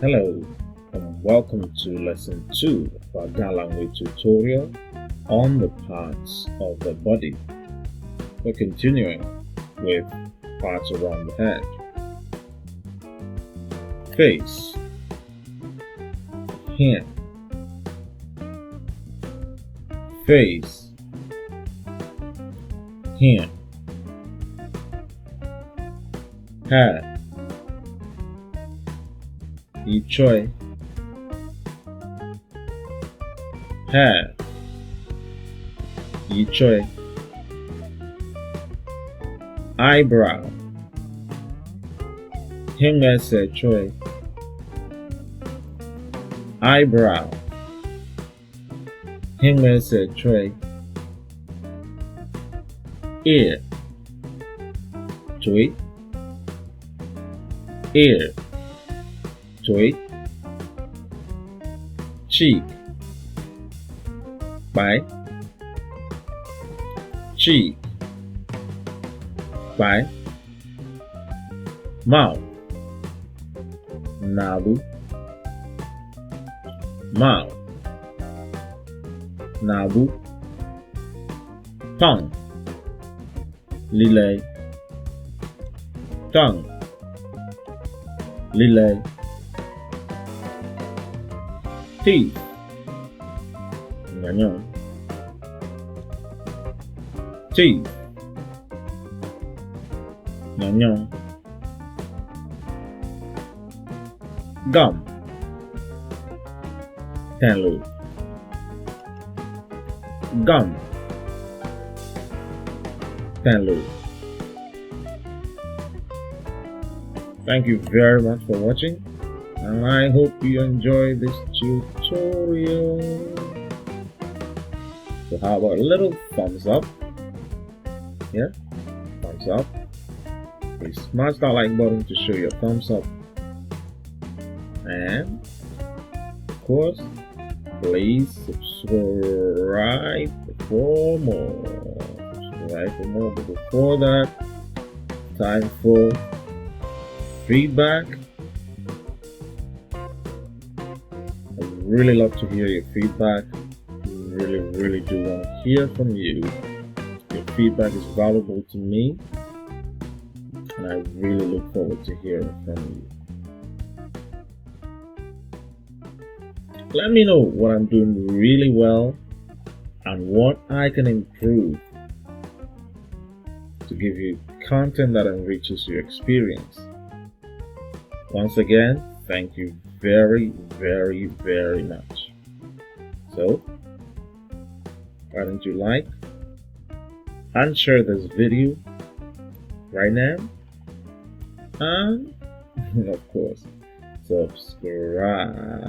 Hello and welcome to lesson 2 of our Ghana language tutorial on the parts of the body. We're continuing with parts around the head. Face, hand, face, hand, head, Ichoi, hair, Ichoi, eyebrow, Himese Choi, eyebrow, Himese Choi, ear, Choi, ear, Choi, cheek, Bai, cheek, Bai, mouth, Nabu, mouth, Nabu, tongue, Lile, tongue, Lile, teeth, Nyanyong, teeth, Nyanyong, gum, Tenlu, gum, Tenlu. Thank you very much for watching, and I hope you enjoy this tutorial. So how about a little thumbs up? Yeah, thumbs up. Please smash that like button to show your thumbs up. And of course, please subscribe for more. But before that, time for feedback. I really love to hear your feedback. Really do want to hear from you. Your feedback is valuable to me, and I really look forward to hearing from you. Let me know what I'm doing really well and what I can improve to give you content that enriches your experience. Once again, thank you very much. So, why don't you like and share this video right now, and of course subscribe.